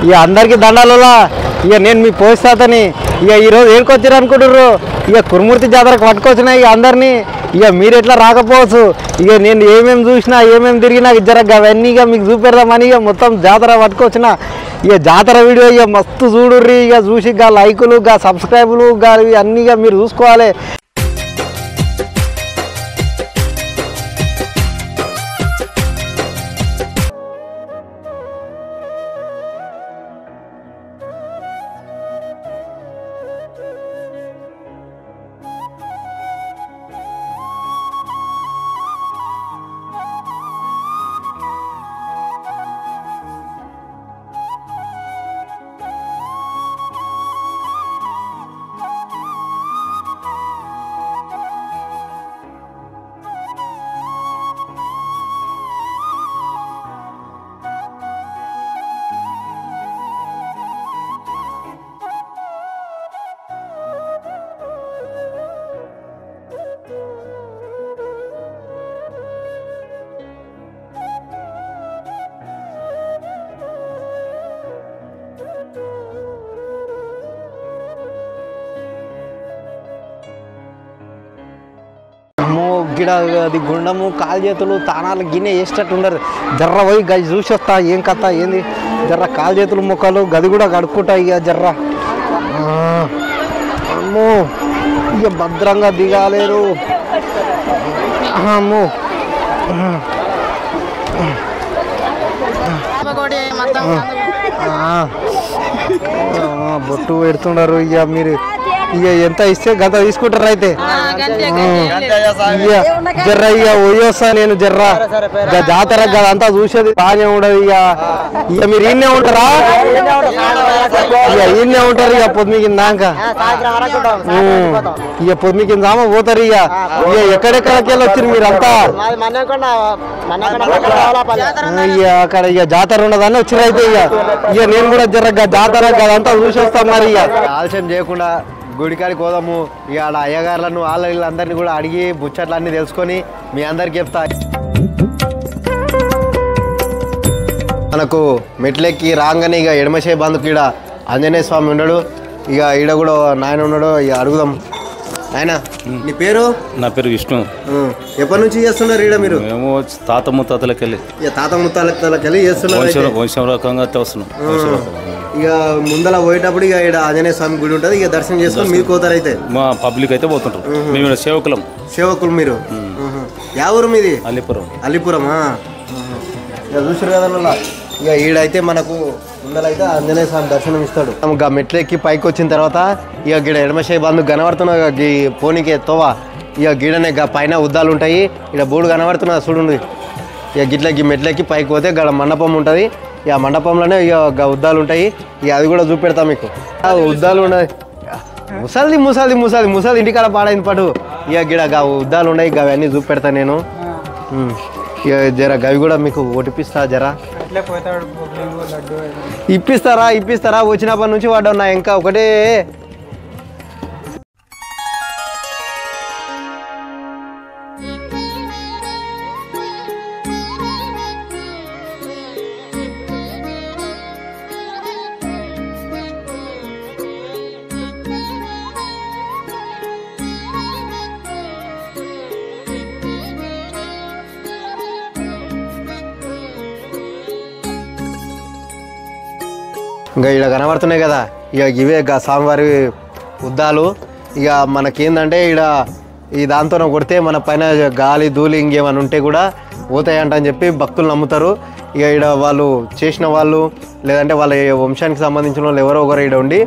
ఇక అందరికీ దండాలలో ఇక నేను మీ పోస్తాతని ఇక ఈరోజు ఏడుకొచ్చారు అనుకుంటుర్రు ఇక కురుమూర్తి జాతరకు పట్టుకొచ్చినా ఇక అందరినీ ఇక మీరు ఎట్లా రాకపోవచ్చు ఇక నేను ఏమేమి చూసినా ఏమేమి తిరిగినా జర అవన్నీ ఇక మీకు చూపెడదామని ఇక మొత్తం జాతర పట్టుకొచ్చిన ఇక జాతర వీడియో ఇక మస్తు చూడుర్రి ఇక చూసి ఇక లైకులు ఇక సబ్స్క్రైబులు ఇక అన్నీ ఇక మీరు చూసుకోవాలి. గిడ అది గుండము కాలు చేతులు తానాలు గిన్నె వేసేటట్టు ఉండరు జర్ర పోయి గది చూసి వస్తా ఏం కథ ఏంది జర్ర కాలు చేతులు ముక్కలు గది కూడా కడుక్కుంటా ఇక జర్ర అమ్మో ఇక భద్రంగా దిగాలేరు అమ్మో బొట్టు పెడుతున్నారు ఇక మీరు ఇక ఎంత ఇస్తే గంత తీసుకుంటారు అయితే జర్ర ఇక పోయొస్తా నేను జర్ర జాతర అంతా చూసేది బాగానే ఉండదు ఇక మీరు ఈయనే ఉంటారా ఇక ఈయనే ఉంటారు ఇక పొద్దుమి కిందాక ఇక పొద్దుమి కింద పోతారు ఇక ఎక్కడెక్కడికి వెళ్ళి వచ్చారు మీరంతా ఇక అక్కడ ఇక జాతర ఉండదని వచ్చారు అయితే ఇక నేను కూడా జర్ర జాతర అదంతా చూసి వస్తాం మరి ఇక ఆలస్యం చేయకుండా గుడికాడికి పోదాము ఇక ఆడ అయ్యగారులను వాళ్ళందరినీ కూడా అడిగి ముచ్చట్లన్నీ తెలుసుకొని మీ అందరికి చెప్తా. మనకు మెట్లెక్కి రాగానే ఇక ఎడమశే బంధుకు ఈడ ఆంజనేయ స్వామి ఉన్నాడు ఇక ఈడ కూడా నాయన ఉన్నాడు ఇక అడుగుదాం. ఆయన నీ పేరు? నా పేరు విష్ణు. ఎప్పటి నుంచి చేస్తున్నారు ఈడ మీరు? మేము తాత ముత్తాతలకెళ్ళి తాత ముత్తాతలకెళ్ళి చేస్తున్నారు వంశరకంగా వస్తున్నాం. ఇక ముందర పోయేటప్పుడు ఇక ఇక్కడ ఆంజనేయ స్వామి గుడి ఉంటుంది ఇక దర్శనం చేసుకొని మీరు పోతారు అయితే మా పబ్లిక్ అయితే పోతుంటారు. మేము సేవకులు మీరు యా ఊరు మీది? అల్లిపురమా? ఇక చూసారు కదా ఇక ఈడైతే మనకు ముందరైతే ఆంజనేయ స్వామి దర్శనం ఇస్తాడు. ఇక మెట్లు ఎక్కి పైకి వచ్చిన తర్వాత ఇక గిడ ఎడమశే బంధు కనబడుతున్నా పోనీకి తోవా ఇక గిడనే పైన ఉద్దాలు ఉంటాయి ఇక బోర్డు కనబడుతున్నా చూడండి. ఇక గిట్లకి మెట్లెక్కి పైకి పోతే గడ మండపం ఉంటుంది ఇక మండపంలోనే ఇక ఉద్దాలు ఉంటాయి ఇక అది కూడా చూపెడతా మీకు. ఉద్దాలు ఉన్నాయి ముసలి ఇంటికాడ పాడైంది పాటు ఇక గిడ ఉద్దాలు ఉన్నాయి ఇక అవన్నీ చూపెడతా నేను. ఇక జర గవి కూడా మీకు ఒటిపిస్తా జర ఇప్పిస్తారా వచ్చినప్పటి నుంచి వాడు నా ఇంకా ఒకటే ఇంకా ఇక్కడ కనబడుతున్నాయి కదా ఇక ఇవే స్వామివారి ఉద్దాలు. ఇక మనకేందంటే ఇక్కడ ఈ దాంతో కొడితే మన పైన గాలి ధూళి ఇంకేమైనా ఉంటే కూడా పోతాయంట అని చెప్పి భక్తులు నమ్ముతారు. ఇక ఇక్కడ వాళ్ళు చేసిన వాళ్ళు లేదంటే వాళ్ళ వంశానికి సంబంధించిన వాళ్ళు ఎవరో ఒకరు ఇక్కడ ఉండి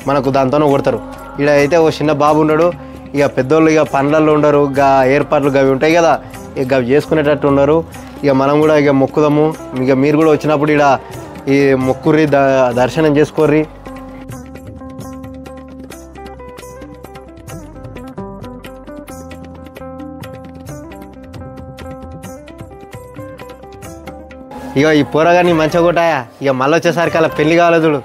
మనకు దాంతోనే కొడతారు. ఇక్కడ అయితే ఓ చిన్న బాబు ఉన్నాడు ఇక పెద్దోళ్ళు ఇక పనులలో ఉండరు ఇక ఏర్పాట్లు అవి ఉంటాయి కదా ఇక అవి చేసుకునేటట్టు ఉన్నారు. ఇక మనం కూడా ఇక మొక్కుదాము ఇక మీరు కూడా వచ్చినప్పుడు ఇక్కడ ఈ మొక్కుర్రి దర్శనం చేసుకోర్రి. ఇక ఈ పోరగాన్ని మంచిగా కొట్టాయా ఇక మళ్ళీ వచ్చేసరికి అలా పెళ్లి కావాలి చూడు.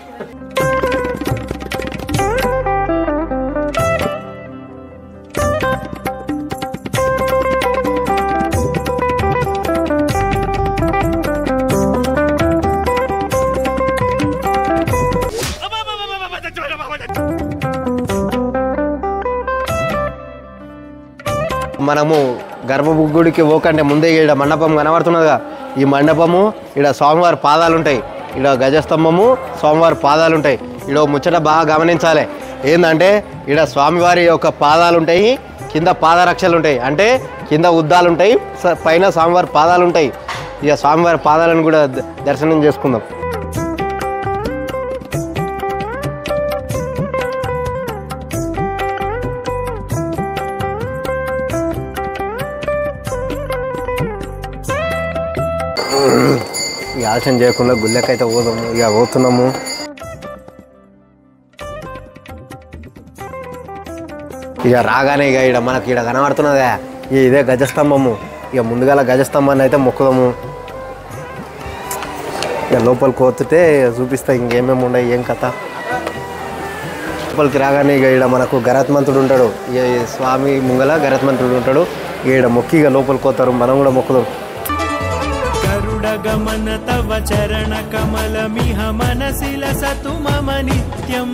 మనము గర్భగుడికి పోకంటే ముందే ఇక్కడ మండపం కనబడుతున్నదిగా, ఈ మండపము ఇక్కడ స్వామివారి పాదాలు ఉంటాయి, ఇక్కడ గజస్తంభము స్వామివారి పాదాలు ఉంటాయి. ఇక్కడ ముచ్చట బాగా గమనించాలి, ఏంటంటే ఇక్కడ స్వామివారి యొక్క పాదాలు ఉంటాయి, కింద పాదరక్షలు ఉంటాయి, అంటే కింద ఉద్దాలు ఉంటాయి, పైన స్వామివారి పాదాలు ఉంటాయి. ఇక స్వామివారి పాదాలను కూడా దర్శనం చేసుకుందాం. ఇక ఆలస్యం చేయకుండా గుళ్ళకైతే పోదాము. ఇక పోతున్నాము. ఇక రాగానే ఇక ఇక్కడ మనకి ఇక్కడ కనబడుతున్నదే ఇదే గజస్తంభము. ఇక ముందుగాల గజస్తంభాన్ని అయితే మొక్కుదాము. ఇక లోపలికి పోతుంటే చూపిస్తా ఇంకేమేమి ఉన్నాయి, ఏం కథ. లోపలికి రాగానే ఇక ఇక్కడ మనకు గరత్మంతుడు ఉంటాడు, ఇక స్వామి ముంగల గరత్మంతుడు ఉంటాడు. ఇక మొక్కి ఇక లోపలికి పోతారు, మనం కూడా మొక్కుదాం. గమన తవ చరణ కమలమిహ మనసి లసతు మమ నిత్యం.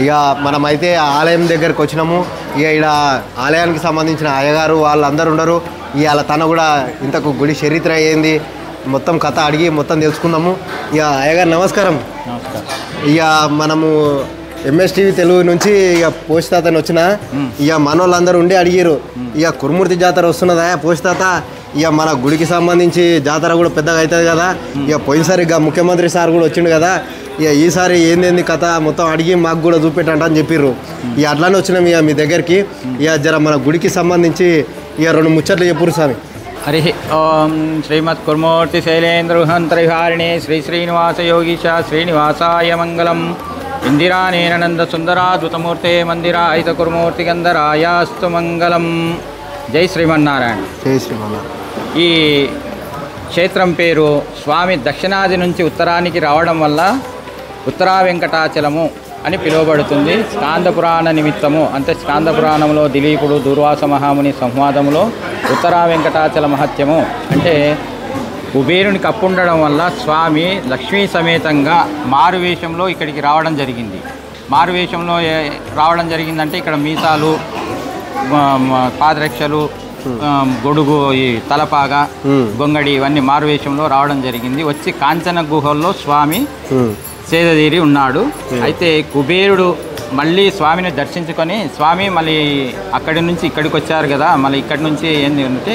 ఇక మనమైతే ఆలయం దగ్గరకు వచ్చినాము. ఇక ఇక్కడ ఆలయానికి సంబంధించిన అయ్యగారు వాళ్ళందరూ ఉండరు. ఇవాళ తన కూడా ఇంతకు గుడి చరిత్ర ఏంది మొత్తం కథ అడిగి మొత్తం తెలుసుకుందాము. ఇక అయ్యగారు నమస్కారం. ఇక మనము ఎంఎస్టీవీ తెలుగు నుంచి ఇక పోషితాతని వచ్చిన ఇక మనోళ్ళందరూ ఉండి అడిగారు, ఇక కురుమూర్తి జాతర వస్తున్నదా పోషితాత, ఇక మన గుడికి సంబంధించి జాతర కూడా పెద్దగా అవుతుంది కదా, ఇక పోయినసారి ఇక ముఖ్యమంత్రి సార్ కూడా వచ్చిండు కదా, ఇక ఈసారి ఏంది కథ మొత్తం అడిగి మాకు కూడా చూపెట్టంట అని చెప్పిర్రు. ఇక అట్లానే వచ్చినాం ఇక మీ దగ్గరికి. ఇక జర మన గుడికి సంబంధించి ఇక 2 ముచ్చట్లు చెప్పురు స్వామి. హరి ఓం శ్రీమత్ కుర్మూర్తి శైలేంద్రహంత్రిహారిణి శ్రీ శ్రీనివాస యోగీశ శ్రీనివాసాయ మంగళం. ఇందిరానేనంద సుందరాద్భుతమూర్తే మందిరాయిత కుర్మూర్తి గంధరాయాస్తు మంగళం. జై శ్రీమన్నారాయణ. జై శ్రీమన్నారాయణ. ఈ క్షేత్రం పేరు స్వామి దక్షిణాది నుంచి ఉత్తరానికి రావడం వల్ల ఉత్తరా వెంకటాచలము అని పిలువబడుతుంది. స్కాంద పురాణ నిమిత్తము, అంటే స్కాంద పురాణంలో దిలీపుడు దూర్వాస మహాముని సంవాదములో ఉత్తరా వెంకటాచల మహత్యము అంటే కుబేరునికి అప్పుండడం వల్ల స్వామి లక్ష్మీ సమేతంగా మారువేషంలో ఇక్కడికి రావడం జరిగింది. మారువేషంలో రావడం జరిగిందంటే ఇక్కడ మీసాలు, పాదరక్షలు, గొడుగు, ఈ తలపాగా, గొంగడి ఇవన్నీ మారువేషంలో రావడం జరిగింది. వచ్చి కాంచన గుహల్లో స్వామి సేదతీరి ఉన్నాడు. అయితే కుబేరుడు మళ్ళీ స్వామిని దర్శించుకొని, స్వామి మళ్ళీ అక్కడి నుంచి ఇక్కడికి వచ్చారు కదా, మళ్ళీ ఇక్కడి నుంచి ఏంది అంటే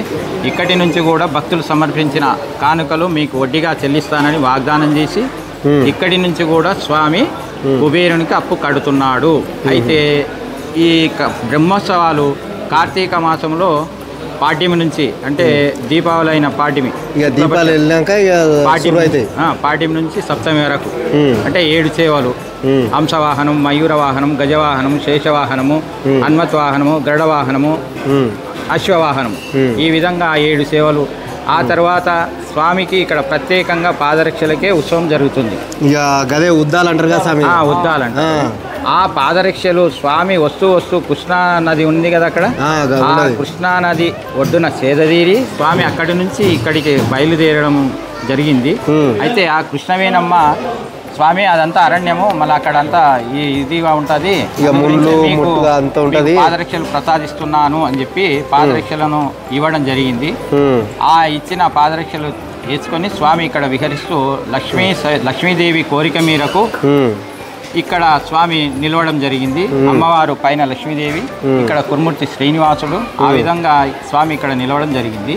ఇక్కడి నుంచి కూడా భక్తులు సమర్పించిన కానుకలు మీకు వడ్డీగా చెల్లిస్తానని వాగ్దానం చేసి ఇక్కడి నుంచి కూడా స్వామి కుబేరునికి అప్పు కడుతున్నాడు. అయితే ఈ బ్రహ్మోత్సవాలు కార్తీక మాసంలో పాడ్యమి నుంచి, అంటే దీపావళి అయిన పాడ్యమి, ఇక దీపాలు వెళ్ళాక పాడ్యమి నుంచి సప్తమి వరకు అంటే 7 సేవలు, హంసవాహనం, మయూరవాహనం, గజవాహనం, శేషవాహనము, హన్మత్వాహనము, గరుడవాహనము, అశ్వవాహనము, ఈ విధంగా 7 సేవలు. ఆ తర్వాత స్వామికి ఇక్కడ ప్రత్యేకంగా పాదరక్షలకే ఉత్సవం జరుగుతుంది. ఇక గదే ఉద్దాలు అంటారు కదా స్వామి. ఉద్దాలంట. ఆ పాదరక్షలు స్వామి వస్తూ కృష్ణా నది ఉంది కదా అక్కడ, ఆ కృష్ణా నది ఒడ్డున సేదతీరి స్వామి అక్కడి నుంచి ఇక్కడికి బయలుదేరడం జరిగింది. అయితే ఆ కృష్ణవేనమ్మ స్వామి అదంతా అరణ్యము, మళ్ళీ అక్కడంతా ఇదిగా ఉంటుంది, పాదరక్షలు ప్రసాదిస్తున్నాను అని చెప్పి పాదరక్షలను ఇవ్వడం జరిగింది. ఆ ఇచ్చిన పాదరక్షలు వేసుకొని స్వామి ఇక్కడ విహరిస్తూ లక్ష్మీదేవి కోరిక మేరకు ఇక్కడ స్వామి నిలవడం జరిగింది. అమ్మవారు పైన లక్ష్మీదేవి, ఇక్కడ కురుమూర్తి శ్రీనివాసుడు, ఆ విధంగా స్వామి ఇక్కడ నిలవడం జరిగింది.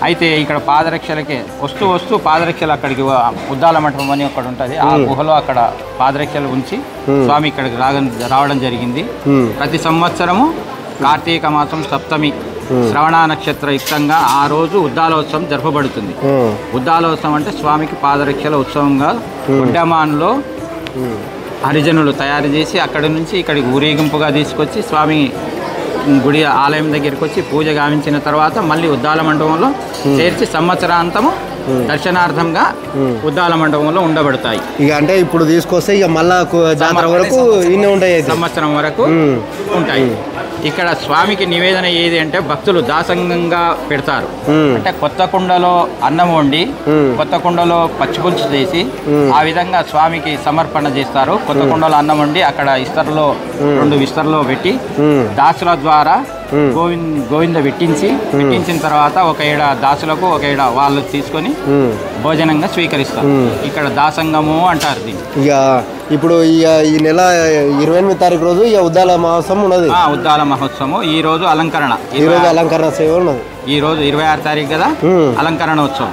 అయితే ఇక్కడ పాదరక్షలకే వస్తూ పాదరక్షలు అక్కడికి ఉద్దాల మఠం అని ఒకటి ఉంటుంది, ఆ గుహలో అక్కడ పాదరక్షలు ఉంచి స్వామి ఇక్కడికి రావడం జరిగింది. ప్రతి సంవత్సరము కార్తీక మాసం సప్తమి శ్రవణ నక్షత్ర యుక్తంగా ఆ రోజు ఉద్దాలోత్సవం జరపబడుతుంది. ఉద్దాలోత్సవం అంటే స్వామికి పాదరక్షల ఉత్సవంగా ఉడ్డమాన్లో హరిజనులు తయారు చేసి అక్కడి నుంచి ఇక్కడికి ఊరేగింపుగా తీసుకొచ్చి స్వామి గుడి ఆలయం దగ్గరికి వచ్చి పూజ గావించిన తర్వాత మళ్ళీ ఉద్దాల మండపంలో చేర్చి సంవత్సరాంతము దర్శనార్థంగా ఉద్దాల మండపంలో ఉండబడతాయి. ఇక అంటే ఇప్పుడు తీసుకొస్తే ఇక మళ్ళా జాతర వరకు ఇన్ని ఉంటాయి, సంవత్సరం వరకు ఉంటాయి. ఇక్కడ స్వామికి నివేదన ఏది అంటే భక్తులు దాసంగంగా పెడతారు. అంటే కొత్త కుండలో అన్నం వండి కొత్త కుండలో పచ్చిపులుసు చేసి ఆ విధంగా స్వామికి సమర్పణ చేస్తారు. కొత్త కుండలో అన్నం వండి అక్కడ ఇస్తరులో 2 విస్తరులో పెట్టి దాసుల ద్వారా గోవింద పెట్టించిన తర్వాత ఒక ఏడ దాసులకు ఒక ఏడ వాళ్ళు తీసుకొని భోజనంగా స్వీకరిస్తారు. ఇక్కడ దాసంగము అంటారు దీన్ని. ఇక ఇప్పుడు ఈ నెల 28వ తారీఖు రోజు ఇక ఉద్దాల మహోత్సవం ఉన్నది. ఉద్దాల మహోత్సవం ఈ రోజు అలంకరణ, అలంకరణ సేవ ఉన్నది. ఈ రోజు 26 తారీఖు కదా అలంకరణ ఉత్సవం.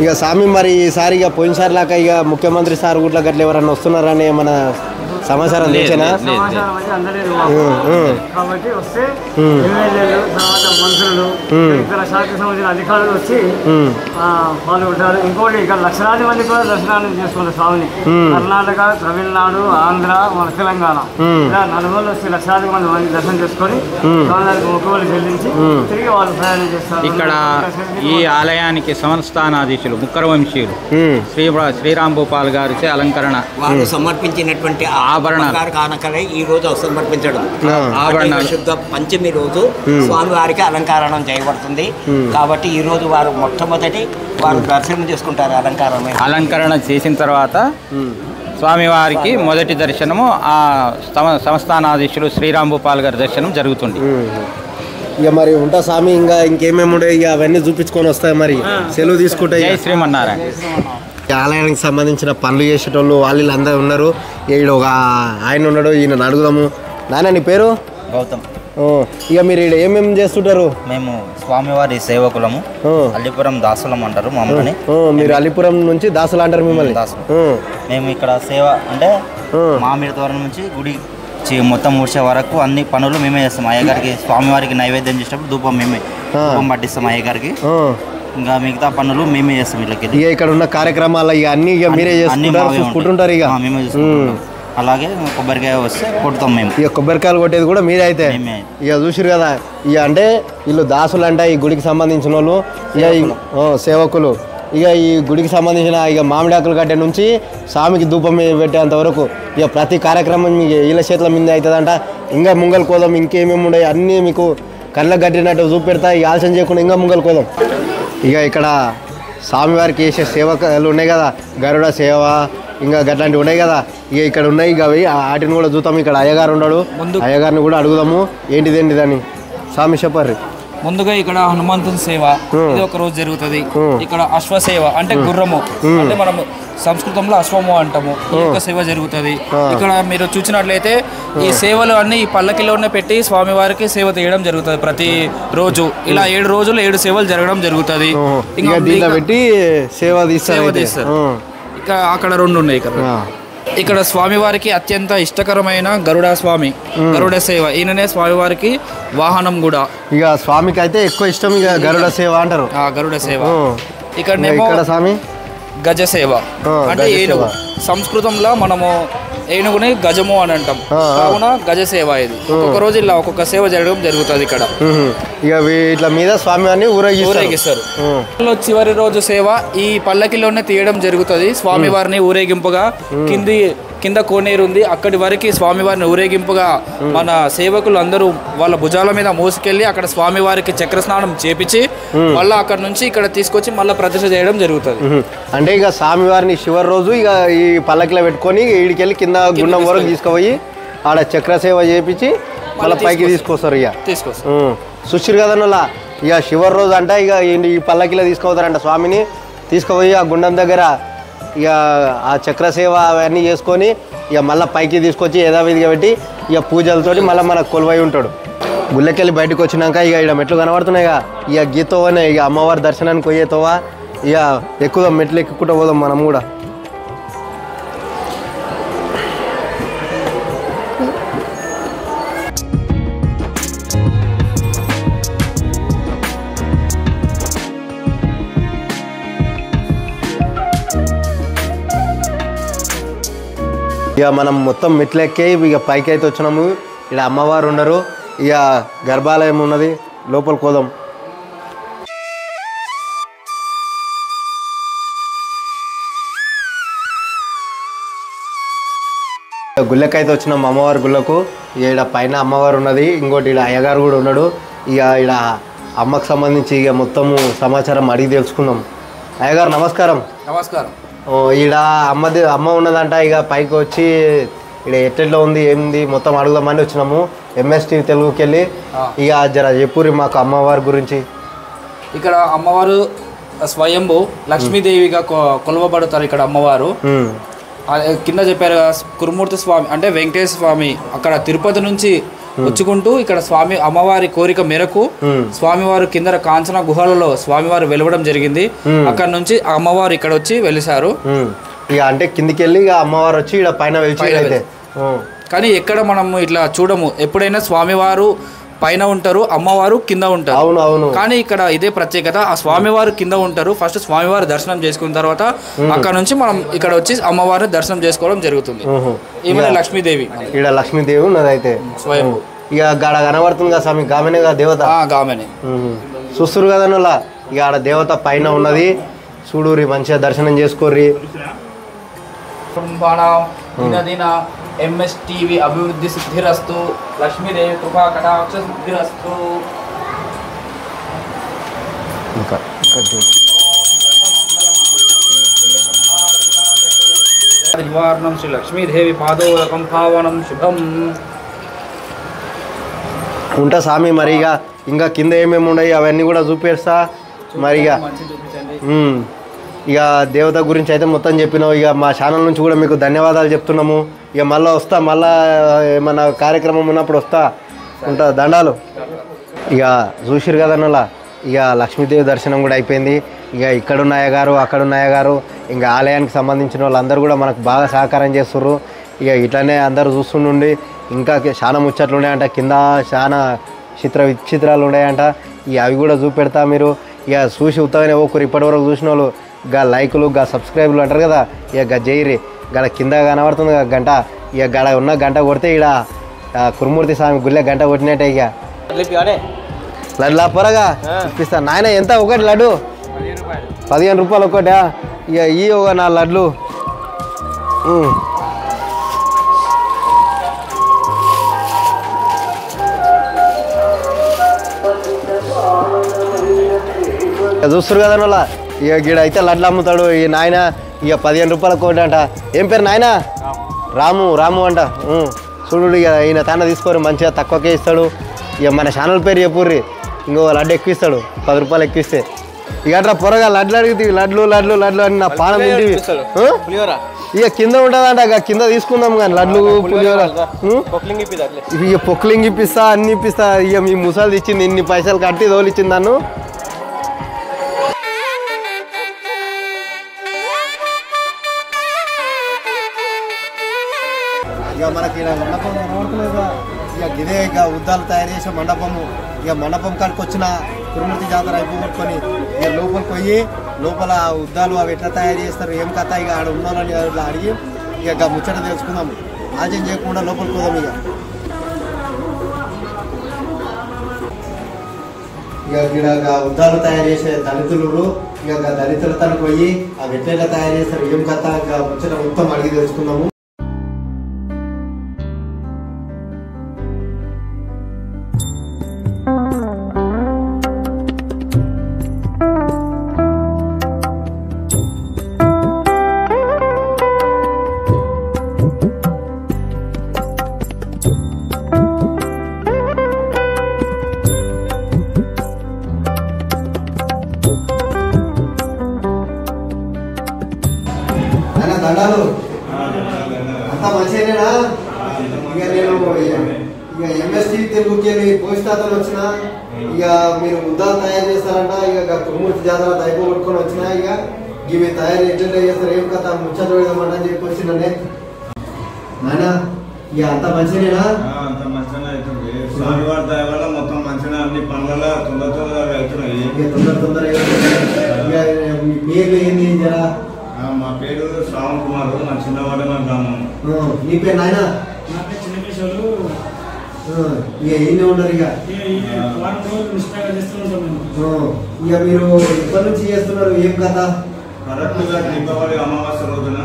ఇక స్వామి మరి ఈసారి ఇక పోయినసారి లాగా ఇక ముఖ్యమంత్రి సార్ గుట్ల గట్ల ఎవరన్నా వస్తున్నారని మన సమాచారం తెచ్చేనా? కాబట్టి వస్తే ఎమ్మెల్యేలు తర్వాత మంత్రులు ఇతర శాఖ సంబంధించిన అధికారులు వచ్చి పాల్గొంటారు. ఇంకోటి ఇక్కడ లక్షలాది మంది కూడా దర్శనాలు చేసుకుంటారు స్వామిని. కర్ణాటక, తమిళనాడు, ఆంధ్ర, మన తెలంగాణ ఇలా నలుగురు వచ్చి లక్షలాది మంది దర్శనం చేసుకొని స్వామివారికి మొక్కుబడులు చెల్లించి తిరిగి వాళ్ళు ప్రయాణం చేస్తారు. ఇక్కడ ఈ ఆలయానికి సంస్థానాధీశులు ముక్కర వంశీయులు శ్రీరామ్ భూపాల్ గారిచే అలంకరణ వారు సమర్పించినటువంటి ఆభరణాలు కానకలే ఈ రోజు సమర్పించడం. ఆభరణాలు శుద్ధ పంచమి రోజు స్వామి వారికి అలంకరణ చేయబడుతుంది. కాబట్టి ఈ రోజు వారు మొట్టమొదటి వారు దర్శనం చేసుకుంటారు. అలంకరణ చేసిన తర్వాత స్వామివారికి మొదటి దర్శనము ఆ సంస్థానాధీశులు శ్రీరామ్ భూపాల్ గారి దర్శనం జరుగుతుంది. ఇక మరి ఉంటా స్వామి, ఇంకా ఇంకేమేమి ఉండే ఇక అవన్నీ చూపించుకొని వస్తాయి. మరి సెలవు తీసుకుంటాయి. జై శ్రీమన్నారాయణ. ఆలయానికి సంబంధించిన పనులు చేసేటోళ్ళు వాళ్ళు అందరూ ఉన్నారు. ఈడ ఒక ఆయన ఉన్నాడు, ఈయన అడుగుదాము. నాన్న నీ పేరు? గౌతమ్. ఇక మీరు ఇక్కడ ఏమేమి చేస్తుంటారు? మేము స్వామివారి సేవకులము, అల్లిపురం దాసులం అంటారు మమ్మల్ని. మీరు అల్లిపురం నుంచి దాసులు అంటారు మిమ్మల్ని? మేము ఇక్కడ సేవ అంటే మామిడి తోరణం నుంచి గుడి మొత్తం మూడ్చే వరకు అన్ని పనులు మేమే చేస్తాం. అయ్యగారికి స్వామివారికి నైవేద్యం చేసేటప్పుడు ధూపం మేమే పట్టిస్తాం అయ్యగారికి. ఇంకా మిగతా పనులు మేమే చేస్తాం. ఇక ఇక్కడ ఉన్న కార్యక్రమాలు ఇక అన్ని ఇక మీరే చూసుకుంటుంటారు. ఇక మేమే చూసుకుంటాం. అలాగే కొబ్బరికాయ వస్తే కొడతాం మేము. ఇక కొబ్బరికాయలు కొట్టేది కూడా మీరే అయితే ఇక చూసారు కదా. ఇక అంటే వీళ్ళు దాసులు అంటే ఈ గుడికి సంబంధించిన వాళ్ళు, ఇక సేవకులు. ఇక ఈ గుడికి సంబంధించిన ఇక మామిడాకులు కట్టే నుంచి స్వామికి ధూపం పెట్టేంత వరకు ఇక ప్రతి కార్యక్రమం మీకు వీళ్ళ చేతుల మీద అవుతుందంట. ఇంకా ముంగల్ కోదాం, ఇంకేమేమి ఉన్నాయి అన్నీ మీకు కళ్ళకు కట్టినట్టు చూపెడతా. ఇక ఆలస్యం చేయకుండా ఇంకా ముంగల్ కోదాం. ఇక ఇక్కడ స్వామివారికి చేసే సేవలు ఉన్నాయి కదా, గరుడ సేవ ఇంకా గట్లాంటివి ఉన్నాయి కదా. ఇక ఇక్కడ ఉన్నాయి. ఇక అవి వాటిని కూడా చూద్దాం. ఇక్కడ అయ్యగారు ఉన్నాడు, అయ్యగారిని కూడా అడుగుదాము ఏంటిదేంటిదని. స్వామి చెప్పారు. ముందుగా ఇక్కడ హనుమంతుని సేవ ఇది ఒక రోజు జరుగుతుంది. ఇక్కడ అశ్వ సేవ అంటే గుర్రము, అంటే మనం సంస్కృతంలో అశ్వము అంటాము. ఈ యొక్క సేవ జరుగుతుంది. ఇక్కడ మీరు చూసినట్లయితే ఈ సేవలు అన్ని ఈ పల్లకిలోనే పెట్టి స్వామివారికి సేవ తీయడం జరుగుతుంది ప్రతి రోజు. ఇలా 7 రోజులు 7 సేవలు జరగడం జరుగుతుంది. ఇంకా పెట్టి సేవ తీస్తారు. ఇక అక్కడ 2 ఉన్నాయి. ఇక్కడ స్వామివారికి అత్యంత ఇష్టకరమైన గరుడ స్వామి, గరుడ సేవ. ఈయననే స్వామివారికి వాహనం కూడా. ఇక స్వామికి అయితే ఎక్కువ ఇష్టం ఇక గరుడ సేవ అంటారు. గరుడ సేవ. ఇక్కడ స్వామి గజ సేవ అంటే ఏనుగు. సంస్కృతంలో మనము ఏనుగుని గజము అని అంటాం. కావున గజ సేవ ఇది. ఒక్కొక్క రోజు ఇలా ఒక్కొక్క సేవ జరగడం జరుగుతుంది ఇక్కడ. ఇక వీటి మీద స్వామివారిని ఊరేగిస్తారు. చివరి రోజు సేవ ఈ పల్లకిలోనే తీయడం జరుగుతుంది. స్వామివారిని ఊరేగింపుగా కింద కోనేరు ఉంది, అక్కడి వరకు స్వామివారిని ఊరేగింపుగా మన సేవకులు అందరూ వాళ్ళ భుజాల మీద మోసుకెళ్ళి అక్కడ స్వామివారికి చక్ర స్నానం చేపించి మళ్ళీ అక్కడ నుంచి ఇక్కడ తీసుకొచ్చి మళ్ళీ ప్రతిష్ఠ చేయడం జరుగుతుంది. అంటే ఇక స్వామివారిని చివరి రోజు ఇక ఈ పల్లకిలో పెట్టుకొని ఈడికెళ్ళి కింద గుండం వరకు తీసుకుపోయి ఆడ చక్ర సేవ చేపించి మళ్ళీ పైకి తీసుకొస్తారు. ఇక చూసిరు కదన్నలా. ఇక చివరి రోజు అంటే ఇక ఈ పల్లకిలో తీసుకుపోతారంట స్వామిని. తీసుకుపోయి ఆ గుండం దగ్గర ఇక ఆ చక్ర సేవ అవన్నీ చేసుకొని ఇక మళ్ళీ పైకి తీసుకొచ్చి యథావిధిగా పెట్టి ఇక పూజలతోటి మళ్ళీ మనకు కొలువై ఉంటాడు. గుళ్ళకెళ్ళి బయటకు వచ్చినాక ఇక ఇక్కడ మెట్లు కనబడుతున్నాయిగా, ఇక గీతోవనే ఇక అమ్మవారి దర్శనానికి పోయేతోవా ఇక ఎక్కుదాం, మెట్లు ఎక్కుకుంటూ పోదాం మనం కూడా. ఇక మనం మొత్తం మెట్లెక్కే ఇక పైకి అయితే వచ్చినాము. ఇక్కడ అమ్మవారు ఉన్నారు, ఇక గర్భాలయం ఉన్నది, లోపలికి పోదాం. గుళ్ళకైతే వచ్చినాం అమ్మవారి గుళ్ళకు. ఇక్కడ పైన అమ్మవారు ఉన్నది, ఇంకోటి ఇక్కడ అయ్యగారు కూడా ఉన్నాడు. ఇక ఇక్కడ అమ్మకు సంబంధించి ఇక మొత్తము సమాచారం అడిగి తెలుసుకుందాం. అయ్యగారు నమస్కారం. నమస్కారం. ఈడ అమ్మ ఉన్నదంట, ఇక పైకి వచ్చి ఇక్కడ ఎట్లా ఉంది ఏంది మొత్తం అడుగుదామని వచ్చినాము ఎంఎస్టీ తెలుగుకి వెళ్ళి. ఇక జర చెప్పురి మాకు అమ్మవారి గురించి. ఇక్కడ అమ్మవారు స్వయంభూ లక్ష్మీదేవిగా కొలవబడతారు. ఇక్కడ అమ్మవారు కింద చెప్పారు కురుమూర్తి స్వామి అంటే వెంకటేశ్వర స్వామి అక్కడ తిరుపతి నుంచి వచ్చుకుంటూ ఇక్కడ స్వామి అమ్మవారి కోరిక మేరకు స్వామివారు కింద కాంచన గుహలలో స్వామివారు వెలవడం జరిగింది. అక్కడ నుంచి అమ్మవారు ఇక్కడ వచ్చి వెలిసారు. ఇక అంటే కిందికి వెళ్ళి ఇక అమ్మవారు వచ్చి ఇక్కడ పైన వెలిచి. కానీ ఎక్కడ మనం ఇట్లా చూడము, ఎప్పుడైనా స్వామివారు పైన ఉంటారు, అమ్మవారు కింద ఉంటారు. అవును అవును. కానీ ఇక్కడ ఇదే ప్రత్యేకత, ఆ స్వామివారు కింద ఉంటారు. ఫస్ట్ స్వామివారు దర్శనం చేసుకున్న తర్వాత అక్కడ నుంచి మనం ఇక్కడ వచ్చి అమ్మవారిని దర్శనం చేసుకోవడం జరుగుతుంది. ఈమె లక్ష్మీదేవి. ఇక్కడ లక్ష్మీదేవి ఉన్నది అయితే స్వయం. ఇక గాడ కనబడుతుంది కదా స్వామి, గామెనే కదా దేవత. గామెనే చూస్తురు కదా నువ్వు. ఇక ఆడ దేవత పైన ఉన్నది, చూడురి మంచిగా దర్శనం చేసుకోర్రి. దిన ఎంఎస్ టీవీ అభివృద్ధి సిద్ధిరస్తు, లక్ష్మీదేవి కృపా కటాక్ష సిద్ధిరస్తు. నివారణం శ్రీ లక్ష్మీదేవి పాదోదకం పావనం శుభం. ఉంటా స్వామి. మరి ఇక ఇంకా కింద ఏమేమి ఉన్నాయి అవన్నీ కూడా చూపిస్తా. మరి ఇక దేవత గురించి అయితే మొత్తం చెప్పినావు. ఇక మా ఛానల్ నుంచి కూడా మీకు ధన్యవాదాలు చెప్తున్నాము. ఇక మళ్ళీ వస్తా, మళ్ళీ ఏమన్నా కార్యక్రమం ఉన్నప్పుడు వస్తా. ఉంటా, దండాలు. ఇక చూసిరు కదా నల్ల, ఇక లక్ష్మీదేవి దర్శనం కూడా అయిపోయింది. ఇక ఇక్కడున్న అయ్యగారు అక్కడున్న అయ్యగారు ఇంకా ఆలయానికి సంబంధించిన వాళ్ళందరూ కూడా మనకు బాగా సహకారం చేస్తుర్రు. ఇక ఇట్లనే అందరూ చూస్తుండి ఇంకా చాలా ముచ్చట్లు ఉన్నాయంట, కింద చాలా విచిత్రాలు ఉన్నాయంట. ఇక అవి కూడా చూపెడతా. మీరు ఇక చూసి ఉత్తగానే ఒకరు ఇప్పటివరకు చూసిన వాళ్ళు గా లైకులు గా సబ్స్క్రైబ్లు అంటారు కదా, ఇక గా జైరి గడ కింద కనబడుతుంది గంట. ఇక గడ ఉన్న గంట కొడితే ఇక్కడ కురుమూర్తి స్వామి గుళ్ళ గంట కొట్టినట్టే. ఇక లడ్లా పొరగా ఇప్పిస్తా నాయన. ఎంత ఒకటి లడ్డు? 15 రూపాయలు ఒకటా? ఇక ఈ ఒక 4 లడ్లు. చూస్తారు కదా వాళ్ళ. ఇక గీడ అయితే లడ్లు అమ్ముతాడు ఈ నాయన. ఇక 15 రూపాయలకు ఒకటి అంట. ఏం పేరు నాయన? రాము అంట. చూడు ఇక ఈయన తాన తీసుకోరు, మంచిగా తక్కువకే ఇస్తాడు. ఇక మన ఛానల్ పేరు చెప్పుర్రి, ఇంకో లడ్డు ఎక్కువ ఇస్తాడు, 10 రూపాయలు ఎక్కువ ఇస్తే. ఇక అట్లా పొరగా లడ్లు అడిగితే లడ్లు అని నా పానం తింటివి. ఇక కింద ఉంటుందంట, ఇక కింద తీసుకుందాం కానీ లడ్లు పులిహోర. ఇక పొక్లింగ్ ఇప్పిస్తా, అన్ని ఇప్పిస్తా. ఇక మీ ముసలి ఇచ్చింది, ఇన్ని పైసలు కట్టి తోలిచ్చింది నన్ను. ఇక మనకి మండపం కనబడుతులేదు. ఇక గిదే ఇక ఉద్దాలు తయారు చేసే మండపము. ఇక మండపం కాడికి వచ్చిన కురుమూర్తి జాతర అయిపోగొట్టుకొని ఇక లోపలికి పోయి లోపల ఉద్దాలు అవి ఎట్లా తయారు చేస్తారు, ఏం కథ ఇక ఆడ ఉన్నారని అట్లా అడిగి ఇక ముచ్చట తెలుసుకుందాం. ఆలస్యం చేయకుండా లోపలికి పోదాం. ఇక ఇక్కడ ఉద్దాలు తయారు చేసే దళితులు, ఇక దళితుల తనకు పోయి అవి ఎట్లా తయారు చేస్తారు, ఏం కథ ఇక ముచ్చట మొత్తం అడిగి తెలుసుకుందాము. దండాలు అంతా అంతా మంచిగానేనా? ఇక నేను ఇక ఎంఎస్టీ తెలుగుకి వెళ్ళి పోషితాతలు వచ్చిన ఇక మీరు ముద్దాలు తయారు చేస్తారంట. ఇక కురుమూర్తి జాతర దైవ కొట్టుకొని వచ్చినా ఇక ఇవి తయారు ఎట్లా చేస్తారు ఏం కథ ముచ్చట పెడదామంట అని చెప్పి వచ్చిండే నాయన. ఇక అంత మంచిగానేనా? అంత మంచిగానే అవుతుంది. స్వామివారి దయ వల్ల మొత్తం మంచిగా అన్ని పనులలో తొందరగా అవుతున్నాయి. తొందరగా మీ పేర్లు ఏంది జరా? మా పేరు శ్రావణ్ కుమార్, మా చిన్నవాడ మా గ్రామం. నీ పేరు నాయన? ఇక ఎన్ని ఉన్నారు? ఇక మీరు ఎప్పటి నుంచి చేస్తున్నారు? ఏం కథ? కరెక్ట్ గా దీపావళి అమావాస్య రోజున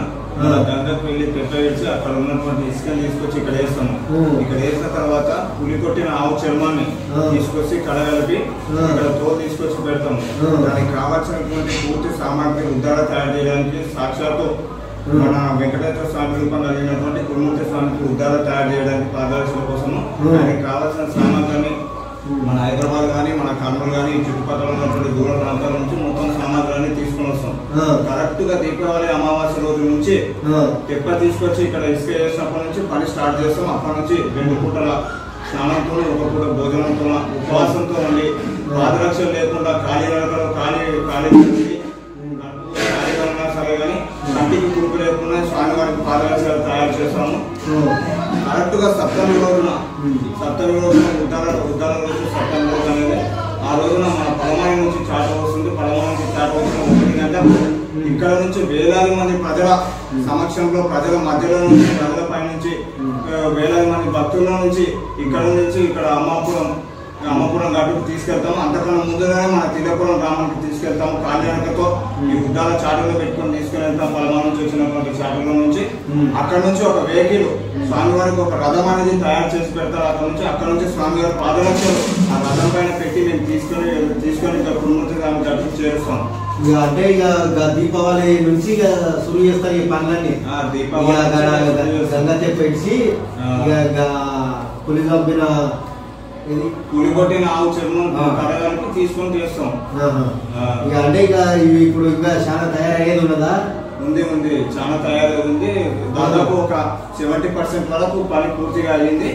గంగకు వెళ్ళి పెద్ద వేసి అక్కడ ఉన్నటువంటి ఇసుకని తీసుకొచ్చి ఇక్కడ వేస్తాము. ఇక్కడ వేసిన తర్వాత పులి కొట్టిన ఆవు చర్మాన్ని తీసుకొచ్చి కడగలిపి ఇక్కడ తోలు తీసుకొచ్చి పెడతాము. దానికి కావాల్సినటువంటి పూర్తి సామాగ్రి ఉద్దాడ తయారు చేయడానికి సాక్షాత్తు మన వెంకటేశ్వర స్వామి రూపం కలిగినటువంటి కురుమూర్తి స్వామికి ఉద్దార తయారు చేయడానికి పాదరక్షల కోసము దానికి కావాల్సిన సామాగ్రిని మన హైదరాబాద్ కానీ మన కర్నూలు కానీ చుట్టుపక్కల ఉన్నటువంటి దూర ప్రాంతాల నుంచి మొత్తం సామాగ్రిని తీసుకుని వస్తాం. కరెక్ట్ గా దీపావళి అమావాస్య రోజు నుంచి తెప్ప తీసుకొచ్చి ఇక్కడ ఇసుక చేసినప్పటి నుంచి పని స్టార్ట్ చేస్తాం. అప్పటి నుంచి 2 పూటల స్నానంతో 1 పూట భోజనంతో ఉపవాసంతో ఉండి పాదరక్షలు లేకుండా ఖాళీ సరే కానీ కంటికి కురుపు లేకుండా స్వామివారికి పాదరక్షలు తయారు చేస్తాము. కరెక్ట్ గా సప్తమి రోజున ఉద్దాన రోజు సప్తమి రోజు అనేది ఆ రోజున మన పడమని నుంచి చాట వస్తుంది. పడమని నుంచి చాట వచ్చిన 1 గంట ఇక్కడ నుంచి వేలాది మంది ప్రజల సమక్షంలో ప్రజల మధ్యలో నుంచి ప్రజల పై నుంచి వేలాది మంది భక్తుల నుంచి ఇక్కడ అమ్మపురం గట్టుకు తీసుకెళ్తాము. అంతకన్నా ముందుగానే మన తిలపురం గ్రామానికి తీసుకెళ్తాము. కాలినడకతో ఈ ఉద్దాల చాటులో పెట్టుకొని తీసుకుని వెళ్తాం. పలమా నుంచి వచ్చినటువంటి చాటుల నుంచి అక్కడ నుంచి ఒక వెహికల్ స్వామివారికి ఒక రథం అనేది తయారు చేసి పెడతారు. అక్కడ నుంచి స్వామివారి పాదరక్షలు ఆ రథం పైన పెట్టి మేము తీసుకొని ఇక్కడ కురుమూర్తి గ్రామం గట్టుకు చేరుస్తాం. అంటే ఇక దీపావళి నుంచి ఇక శురు చేస్తారు ఈ పనులన్నీ. గంగ పెట్టి ఇక పులి చంపిన పులి కొట్టిన ఆవు చర్మం కడగానికి తీసుకొని చేస్తాం. ఇక అంటే ఇక ఇవి ఇప్పుడు ఇంకా చాలా తయారయ్యేది ఉన్నదా? ఉంది చాలా తయారైంది. దాదాపు ఒక 70% వరకు పని పూర్తిగా అయ్యింది.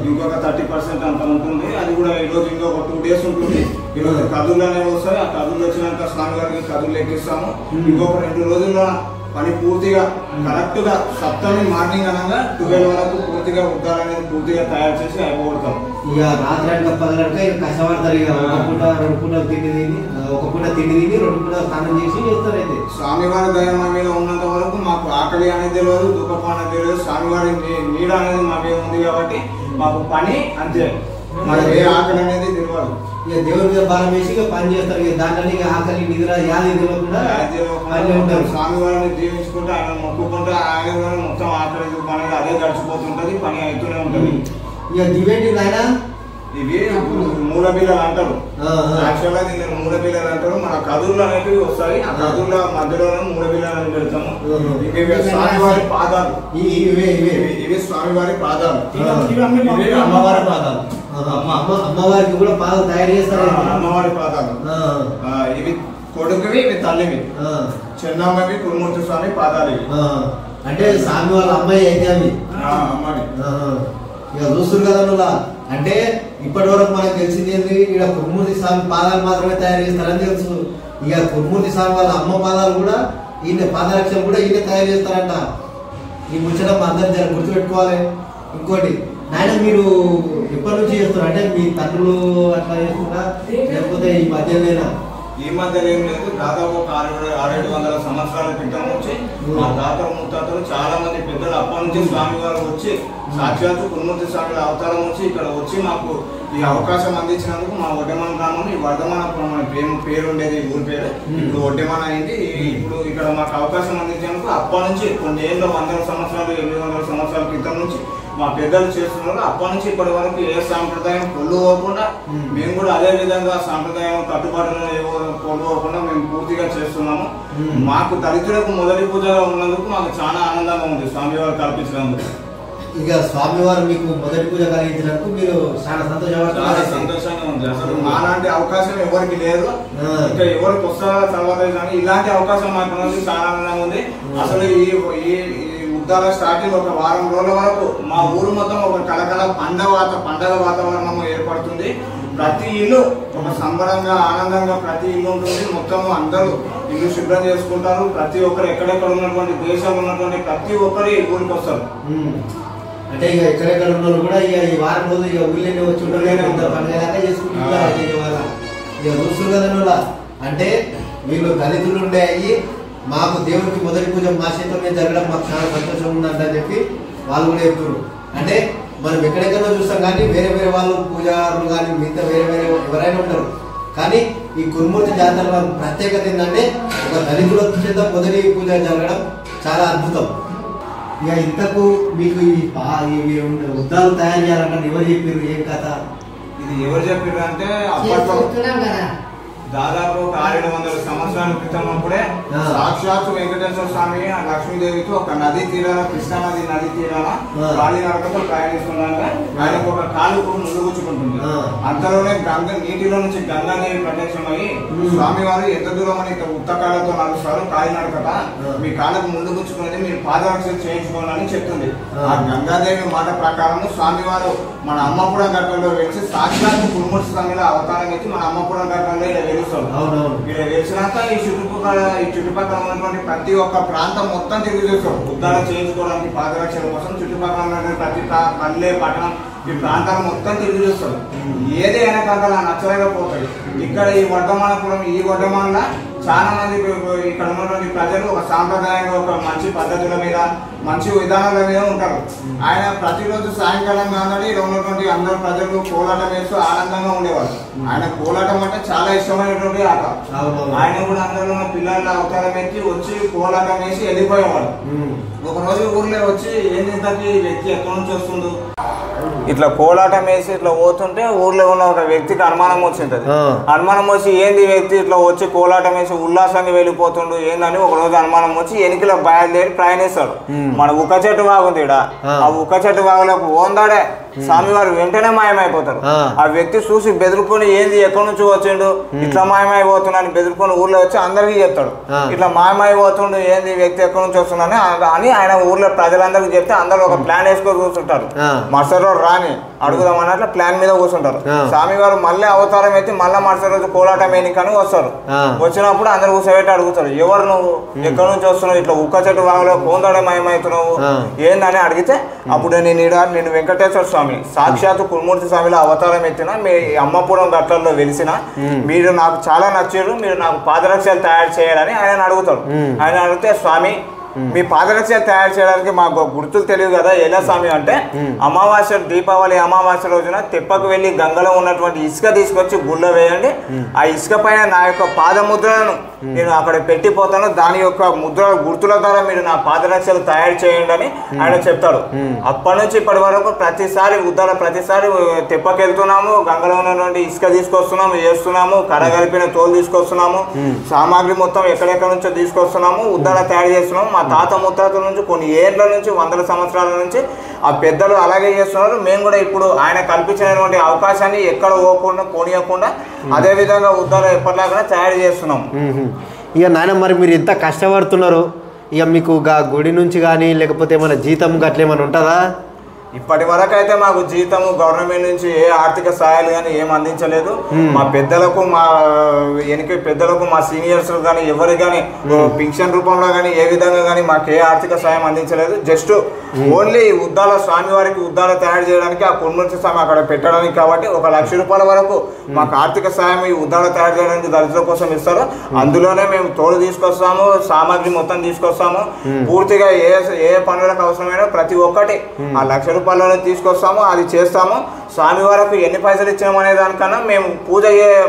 ఇంకొక 30% అంత ఉంటుంది. అది కూడా ఈరోజు ఇంకొక 2 days ఉంటుంది. ఈరోజు కదులు అనేవి వస్తాయి. ఆ కదులు వచ్చినాక స్వామివారికి కదులు ఎక్కిస్తాము. ఇంకొక 2 రోజుల్లో పని పూర్తిగా కరెక్ట్ గా సప్తమి మార్నింగ్ అనగా 12 వరకు పూర్తిగా ఉద్దాలు అనేది పూర్తిగా తయారు చేసి అయిపోతాం. ఇక రాత్రి 10 ఇక కష్టపడతారు. ఇక 1 పూట 2 పూట తిండి తిని 1 పూట తిండి తిని 2 పూట స్నానం చేసి చేస్తారు. అయితే స్వామివారి దయ మా మీద ఉన్నంత వరకు మాకు ఆకలి అనేది తెలియదు, దుఃఖం అనేది తెలియదు. స్వామివారి నీడ అనేది మా మీద ఉంది కాబట్టి మాకు పని అంతే. ఏ ఆకలి అనేది తెలియదు. ఇక దేవుడి మీద భారం వేసి ఇక పని చేస్తారు. ఇక దాంట్లో ఇక ఆకలి నిద్ర యాది తెలియకుండా స్వామివారిని జీవించుకుంటే ఆయన మొక్కుకుంటే ఆయన మొత్తం ఆకలి అనేది అదే గడిచిపోతుంటది. పని అవుతూనే ఉంటది. ఇక ఇవేంటి నాయన? ఇవి మూల బిల్లలు అంటారు. యాక్చువల్గా దీన్ని మూల బిల్లలు అంటారు. మన కదుళ్ళు అనేవి వస్తాయి. ఆ కదుళ్ళ మధ్యలో మూల బిల్లలు అని పెడతాము. ఇవి స్వామివారి పాదాలు. ఇవి స్వామివారి పాదాలు. ఇవి అమ్మవారి పాదాలు. అమ్మవారికి కూడా పాదాలు తయారు చేస్తారు. అమ్మవారి పాదాలు ఇవి కొడుకువి, ఇవి తల్లివి. చిన్నమ్మవి కురుమూర్తి స్వామి పాదాలు ఇవి. అంటే స్వామి వాళ్ళ అమ్మాయి అయితే అవి అమ్మాయి. ఇక చూస్తున్నారు కదా నువ్వు. అంటే ఇప్పటి వరకు మనకు తెలిసింది ఏంటి? ఇక్కడ కురుమూర్తి స్వామి పాదాలు మాత్రమే తయారు చేస్తారని తెలుసు. ఇక కురుమూర్తి స్వామి వాళ్ళ అమ్మ పాదాలు కూడా ఈయన పాదరక్షలు కూడా ఈయన తయారు చేస్తారంట. ఈ ముచ్చట మా అందరం గుర్తుపెట్టుకోవాలి. ఇంకోటి నాయన, మీరు ఎప్పటి నుంచి చేస్తున్నారు? అంటే మీ తండ్రులు అట్లా చేస్తున్నా లేకపోతే ఈ మధ్యలోనేనా? ఈ మధ్యలో ఏం లేదు. దాదాపు ఒక 600-700 సంవత్సరాల క్రితం నుంచి మా తాత ముత్తాతలు చాలా మంది పెద్దలు అప్పటి నుంచి స్వామివారు వచ్చి సాక్షాత్తు కురుమూర్తి స్వామి అవతారం వచ్చి ఇక్కడ వచ్చి మాకు ఈ అవకాశం అందించినందుకు మా ఒడ్డెమన గ్రామం ఈ వర్ధమానపురం మన పేరు ఉండేది ఊరి పేరు. ఇప్పుడు ఒడ్డెమన అయింది. ఇప్పుడు ఇక్కడ మాకు అవకాశం అందించినందుకు అప్పటి నుంచి కొన్ని ఏళ్ళ 100 సంవత్సరాలు 800 సంవత్సరాల క్రితం నుంచి మా పెద్దలు చేస్తున్నారు. అప్పటి నుంచి ఇప్పటి వరకు ఏ సాంప్రదాయం పొల్లు పోకుండా మేము కూడా అదే విధంగా సాంప్రదాయం కట్టుబాటులో పొల్లు పోకుండా మేము పూర్తిగా చేస్తున్నాము. మాకు దళితులకు మొదటి పూజగా ఉన్నందుకు మాకు చాలా ఆనందంగా ఉంది స్వామివారు కల్పించినందుకు. ఇక స్వామివారు మీకు మొదటి పూజ కలిగించినందుకు మీరు చాలా సంతోషంగా ఉంది. అసలు మాలాంటి అవకాశం ఎవరికి లేదు. ఇంకా ఎవరికి వస్తారో తర్వాత కానీ ఇలాంటి అవకాశం మాకు ఉన్నది చాలా ఆనందంగా ఉంది. అసలు ఈ ఉద్దాల స్టార్టింగ్ ఒక వారం రోజుల వరకు మా ఊరు మొత్తం ఒక కలకల పండగ వాతావరణం ఏర్పడుతుంది. ప్రతి ఇల్లు ఒక సంబరంగా ఆనందంగా ప్రతి ఇల్లు ఉంటుంది. మొత్తం అందరూ ఇల్లు శుభ్రం చేసుకుంటారు. ప్రతి ఒక్కరు ఎక్కడెక్కడ ఉన్నటువంటి దేశంలో ఉన్నటువంటి ప్రతి ఒక్కరు ఈ ఊరికి వస్తారు. అంటే ఇక ఎక్కడెక్కడ ఉన్న కూడా ఇక ఈ వారం రోజులు ఇక ఊళ్ళో వచ్చి ఉంటారు, పండుగ చేసుకుంటున్నారు. ఇక చూస్తున్నారు కదా, అంటే వీళ్ళు దళితులు ఉండే అయ్యి మాకు దేవుడికి మొదటి పూజ మా చేతుల్లో జరగడం మాకు చాలా సంతోషం ఉందంటని చెప్పి వాళ్ళు కూడా చెప్తున్నారు. అంటే మనం ఎక్కడెక్కడో చూస్తాం కానీ వేరే వేరే వాళ్ళు పూజారులు కానీ మిగతా వేరే వేరే ఎవరైనా ఉంటారు. కానీ ఈ కురుమూర్తి జాతర ప్రత్యేకత ఏంటంటే ఒక దళితుల చేత మొదటి పూజ జరగడం చాలా అద్భుతం. ఇక ఇంతకు మీకు ఈ ఉద్దాలు తయారు చేయాలంటే ఎవరు చెప్పారు, ఏం కథ? ఇది ఎవరు చెప్పారు అంటే అప్పట్లో దాదాపు ఒక 600 సంవత్సరాల క్రితం అప్పుడే సాక్షాత్తు వెంకటేశ్వర స్వామి లక్ష్మీదేవితో ఒక నది తీరాన, కృష్ణా నది తీరాన గాలి నడకతో ప్రయాణిస్తున్నాగా ఆయనకు ఒక కాలు ముళ్ళుగుచ్చుకుంటుంది. అంతలోనే నీటిలో నుంచి గంగాదేవి ప్రత్యక్షమయ్యి స్వామివారు ఎంత దూరం అని ఉత్తకాలతో నడుస్తారు, కాలి నడకట మీ కాళ్ళకు ముళ్ళుగుచ్చుకునేది మీరు పాదరక్షణ చేయించుకోవాలని చెప్తుంది. ఆ గంగాదేవి మాట ప్రకారం స్వామివారు మన అమ్మపురం ఘట్టంలో వెలిసి సాక్షాత్తు కురుమూర్తి స్వామిలో అవతారం ఎత్తి మన అమ్మపురం ఘట్టంలో ఇలా వెలుస్తారు. ఇలా వెలిసినాక ఈ చుట్టుపక్కల ఉన్నటువంటి ప్రతి ఒక్క ప్రాంతం మొత్తం తిరిగి చూస్తారు. ఉద్దారం చేయించుకోవడానికి పాదరక్షణ కోసం చుట్టుపక్కల ఉన్నటువంటి ప్రతి పల్లె పట్టణం ఈ ప్రాంతాలు మొత్తం తిరిగి చూస్తారు. ఏది వెనకాల నచ్చలేకపోతాయి. ఇక్కడ ఈ వర్ధమానపురం ఈ వర్ధమానంలో చాలా మంది ఇక్కడ ఉన్నటువంటి ప్రజలు ఒక సాంప్రదాయంగా ఒక మంచి పద్ధతుల మీద మంచి విధానాల మీద ఉంటారు. ఆయన ప్రతిరోజు సాయంకాలం కాదని ఇక్కడ ఉన్నటువంటి అందరు ప్రజలు కోలాటం వేస్తూ ఆనందంగా ఉండేవారు. ఆయన కోలాటం అంటే చాలా ఇష్టమైనటువంటి ఆట. ఆయన కూడా అందరూ ఉన్న పిల్లల అవతారం ఎత్తి వచ్చి కోలాటం వేసి వెళ్ళిపోయేవాడు. ఒక రోజు ఊర్లో వచ్చి ఏంటి వ్యక్తి ఎక్కడి నుంచి వస్తుండు, ఇట్లా కోలాటం వేసి ఇట్లా పోతుంటే ఊర్లో ఉన్న ఒక వ్యక్తికి అనుమానం వచ్చింటది. అనుమానం వచ్చి ఏంది వ్యక్తి ఇట్లా వచ్చి కోలాటం వేసి ఉల్లాసంగా వెళ్ళిపోతుండు ఏందని ఒక రోజు అనుమానం వచ్చి ఎనికిలో బయలుదేరి ప్రయాణిస్తాడు. మన ఉక్క చెట్టు బాగుంది ఇక్కడ, ఆ ఉక్క చెట్టు బాగులోకి ఓందాడే స్వామివారు వెంటనే మాయమైపోతారు. ఆ వ్యక్తి చూసి బెదురుకొని ఏంది ఎక్కడి నుంచి వచ్చిండు, ఇట్లా మాయమైపోతున్నాను బెదురుకొని ఊర్లో వచ్చి అందరికీ చెప్తాడు. ఇట్లా మాయమైపోతుండు ఏంది వ్యక్తి ఎక్కడి నుంచి వస్తుందని అని ఆయన ఊర్లో ప్రజలందరికీ చెప్తే అందరూ ఒక ప్లాన్ వేసుకొని కూర్చుంటారు. మరుసటి రోజు రాని అడుగుదాం అన్నట్లు ప్లాన్ మీద కూర్చుంటారు. స్వామివారు మళ్ళీ అవతారం ఎత్తి మళ్ళీ మరుసటి రోజు కోలాటం ఎన్నికని వస్తారు. వచ్చినప్పుడు అందరు కూర్చోబెట్టి అడుగుతారు, ఎవరు నువ్వు, ఎక్కడి నుంచి వస్తున్నావు, ఇట్లా ఉక్క చెట్టు బాగా కోందడే మయమవుతున్నావు ఏందని అడిగితే అప్పుడు నేను వెంకటేశ్వర స్వామి సాక్షాత్తు కురుమూర్తి స్వామిలో అవతారం ఎత్తిన మీ అమ్మపురం గట్లలో వెలిసిన మీరు నాకు చాలా నచ్చారు, మీరు నాకు పాదరక్షలు తయారు చేయాలని ఆయన అడుగుతాడు. ఆయన అడిగితే స్వామి మీ పాదరక్షలు తయారు చేయడానికి మాకు గుర్తులు తెలియదు కదా ఎలా స్వామి అంటే అమావాస్య దీపావళి అమావాస్య రోజున తెప్పకు వెళ్ళి గంగలో ఉన్నటువంటి ఇసుక తీసుకొచ్చి గుళ్ళ వేయండి, ఆ ఇసుక పైన నా యొక్క పాదముద్రలను నేను అక్కడ పెట్టిపోతాను, దాని యొక్క ముద్ర గుర్తుల ద్వారా మీరు నా పాదరక్షలు తయారు చేయండి అని ఆయన చెప్తాడు. అప్పటి నుంచి ఇప్పటి వరకు ప్రతిసారి ఉద్దాల ప్రతిసారి తెప్పకి వెళ్తున్నాము, గంగలో ఉన్నటువంటి ఇసుక తీసుకొస్తున్నాము, చేస్తున్నాము, కరగలిపిన తోలు తీసుకొస్తున్నాము, సామాగ్రి మొత్తం ఎక్కడెక్కడ నుంచో తీసుకొస్తున్నాము, ఉద్దాల తయారు చేస్తున్నాము. మా తాత ముత్తాతల నుంచి కొన్ని ఏళ్ల నుంచి 100 సంవత్సరాల నుంచి ఆ పెద్దలు అలాగే చేస్తున్నారు. మేము కూడా ఇప్పుడు ఆయన కల్పించినటువంటి అవకాశాన్ని ఎక్కడ పోనీయకుండా అదే విధంగా ఉద్దాలు ఎప్పటిలాగా తయారు చేస్తున్నాం. ఇక నాయన మరి మీరు ఎంత కష్టపడుతున్నారు, ఇక మీకు గుడి నుంచి కానీ లేకపోతే ఏమైనా జీతం గట్ల ఏమైనా ఉంటుందా? ఇప్పటి వరకు అయితే మాకు జీతము గవర్నమెంట్ నుంచి ఏ ఆర్థిక సహాయాలు కానీ ఏం అందించలేదు. మా పెద్దలకు మా వెనక పెద్దలకు మా సీనియర్స్ కానీ ఎవరికి కానీ పింఛన్ రూపంలో కానీ ఏ విధంగా కానీ మాకు ఏ ఆర్థిక సహాయం అందించలేదు. జస్ట్ ఓన్లీ ఉద్దాల స్వామివారికి ఉద్దాల తయారు చేయడానికి ఆ కురుమూర్తి స్వామి అక్కడ పెట్టడానికి కాబట్టి 1 లక్ష రూపాయల వరకు మాకు ఆర్థిక సహాయం ఈ ఉద్దాల తయారు చేయడానికి దళితుల కోసం ఇస్తారు. అందులోనే మేము తోడు తీసుకొస్తాము, సామాగ్రి మొత్తం తీసుకొస్తాము. పూర్తిగా ఏ పనులకు అవసరమైన ప్రతి ఒక్కటి ఆ 1 లక్ష రూపాయలను తీసుకొస్తాము, అది చేస్తాము. స్వామివారికి ఎన్ని పైసలు ఇచ్చాము అనే దానికన్నా మేము పూజ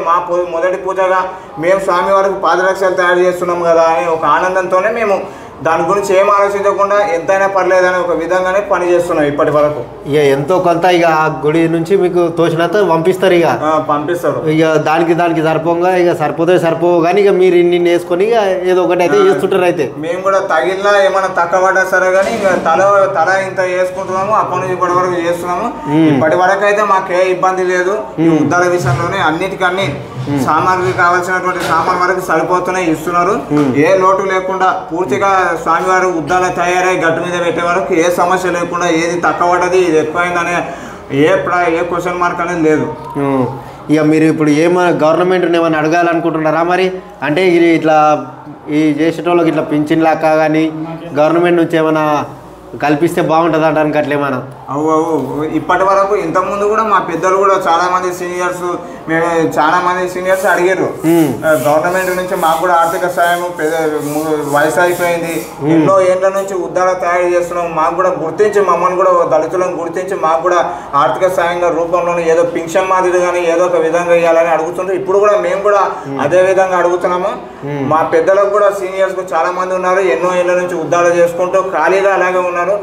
మా మొదటి పూజగా మేము స్వామివారికి పాదరక్షలు తయారు చేస్తున్నాము కదా అనే ఒక ఆనందంతోనే మేము దాని గురించి ఏం ఆలోచించకుండా ఎంతైనా పర్లేదని ఒక విధంగానే పని చేస్తున్నాం ఇప్పటి వరకు. ఇక ఎంతో కొంత ఇక ఆ గుడి నుంచి మీకు తోచినంత పంపిస్తారు, ఇక పంపిస్తారు. ఇక దానికి సరిపోగా ఇక సరిపోవు కానీ ఇక మీరు ఇన్ని వేసుకొని ఇక ఏదో ఒకటి అయితే చేస్తుంటారు. అయితే మేము కూడా తగిలినా ఏమైనా తక్కువ పడ్డా సరే కానీ ఇక తల ఇంత వేసుకుంటున్నాము, అప్పటి నుంచి ఇప్పటి వరకు చేస్తున్నాము. ఇప్పటి వరకు అయితే మాకు ఏ ఇబ్బంది లేదు. ఈ ఉద్దాల విషయంలోనే అన్నిటికన్నీ సామాగ్రి కావాల్సినటువంటి సామాన్ వరకు సరిపోతున్నాయి, ఇస్తున్నారు. ఏ లోటు లేకుండా పూర్తిగా స్వామివారు ఉద్దాల తయారై గట్టు మీద పెట్టే వరకు ఏ సమస్య లేకుండా ఏది తక్కువ పడ్డది ఇది ఎక్కువైందనే ఏ క్వశ్చన్ మార్క్ అనేది లేదు. ఇక మీరు ఇప్పుడు గవర్నమెంట్ని ఏమైనా అడగాలనుకుంటున్నారా మరి? అంటే ఇది ఇట్లా ఈ చేసేటోళ్ళకి ఇట్లా పింఛన్ లాగా కానీ గవర్నమెంట్ నుంచి ఏమైనా కల్పిస్తే బాగుంటుంది అంటానికి అట్లేమన్నా? అవు ఇప్పటి వరకు ఇంతకుముందు కూడా మా పెద్దలు కూడా చాలా మంది సీనియర్స్ అడిగారు గవర్నమెంట్ నుంచి మాకు కూడా ఆర్థిక సాయం, వయసు అయిపోయింది, ఎన్నో ఏళ్ల నుంచి ఉద్దాల తయారు చేస్తున్నాం, మాకు కూడా గుర్తించి మమ్మల్ని కూడా దళితులను గుర్తించి మాకు కూడా ఆర్థిక సాయంగా రూపంలోనే ఏదో పింఛన్ మాదిరి కానీ ఏదో ఒక విధంగా ఇవ్వాలని అడుగుతుంటారు. ఇప్పుడు కూడా మేము కూడా అదే విధంగా అడుగుతున్నాము. మా పెద్దలకు కూడా సీనియర్స్ చాలా మంది ఉన్నారు, ఎన్నో ఏళ్ల నుంచి ఉద్దాలు చేసుకుంటూ ఖాళీగా అలాగే ఉన్నారు.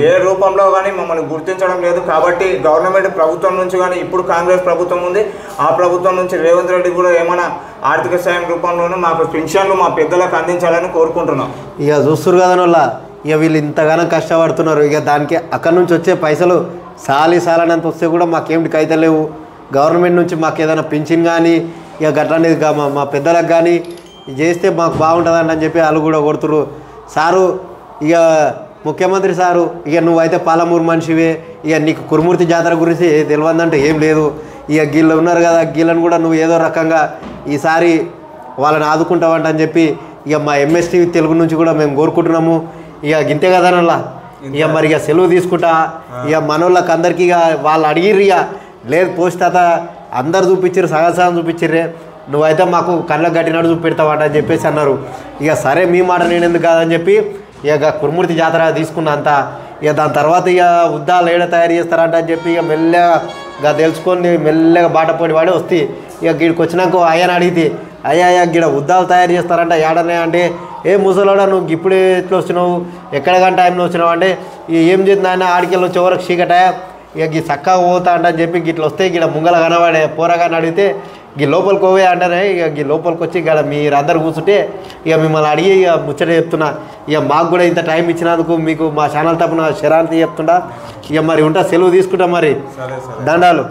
ఏ రూపంలో కానీ మమ్మల్ని గుర్తించడం లేదు. కాబట్టి గవర్నమెంట్ ప్రభుత్వం నుంచి కానీ ఇప్పుడు కాంగ్రెస్ ప్రభుత్వం ఉంది, ఆ ప్రభుత్వం నుంచి రేవంత్ రెడ్డి కూడా ఏమైనా ఆర్థిక సాయం రూపంలోనూ మాకు పెన్షన్లు మా పెద్దలకు అందించాలని కోరుకుంటున్నాం. ఇక చూస్తున్నారు కదా వాళ్ళ, ఇక వీళ్ళు ఇంతగానో కష్టపడుతున్నారు. ఇక దానికి అక్కడి నుంచి వచ్చే పైసలు సాలనంత వస్తే కూడా మాకేమిటికి అయితే లేవు. గవర్నమెంట్ నుంచి మాకు ఏదైనా పెన్షన్ కానీ ఇక గట్లనేది మా పెద్దలకు కానీ చేస్తే మాకు బాగుంటుందండి అని చెప్పి వాళ్ళు కూడా కొడుతురు. సారు ఇక ముఖ్యమంత్రి సారు, ఇక నువ్వైతే పాలమూరు మనిషివే, ఇక నీకు కురుమూర్తి జాతర గురించి తెలియదంటే ఏం లేదు. ఇక గీళ్ళు ఉన్నారు కదా, గీళ్ళను కూడా నువ్వు ఏదో రకంగా ఈసారి వాళ్ళని ఆదుకుంటావంట అని చెప్పి ఇక మా ఎంఎస్టీవీ తెలుగు నుంచి కూడా మేము కోరుకుంటున్నాము. ఇక గింతే కదనల్లా, ఇక మరి ఇక సెలవు తీసుకుంటా. ఇక మనోళ్ళకి అందరికీ ఇక వాళ్ళు అడిగిర్రు, ఇక లేదు పోస్ట్ తాత అందరు చూపించారు, సగం చూపించిర్రే, నువ్వైతే మాకు కళ్ళకు గట్టినట్టు చూపెడతావాట అని చెప్పేసి అన్నారు. ఇక సరే మీ మాట నేను ఎందుకు కాదని చెప్పి ఇక కురుమూర్తి జాతర తీసుకున్నా అంతా. ఇక దాని తర్వాత ఇక ఉద్దాలు ఏడ తయారు చేస్తారంట అని చెప్పి ఇక మెల్లగా తెలుసుకొని మెల్లగా బాటపడి వాడి వస్తే ఇక గీడికి వచ్చినాక అయ్యని అడిగితే, అయ్యా గీడ ఉద్దాలు తయారు చేస్తారంట ఏడనే అంటే, ఏ ముసలోడా నువ్వు ఇప్పుడు ఎట్లా వచ్చినావు, ఎక్కడగాని టైంలో వచ్చినావు అంటే, ఏం చేస్తుంది ఆయన ఆడికెళ్ళి వచ్చే వరకు చీకట, ఇక గీ చక్కగా పోతా అంట అని చెప్పి గిట్ల వస్తే గిడ ముంగల కనవాడే పోరగాని అడిగితే గీ లోపలికి పోవే అంటారే. ఇక గీ లోపలికి వచ్చి ఇక్కడ మీరందరూ కూర్చుంటే ఇక మిమ్మల్ని అడిగి ఇక ముచ్చట చెప్తున్నా. ఇక మాకు కూడా ఇంత టైం ఇచ్చినందుకు మీకు మా ఛానల్ తరపున శరాంతి చెప్తుంటా. ఇక మరి ఉంటా, సెలవు తీసుకుంటా మరి. దండాలు.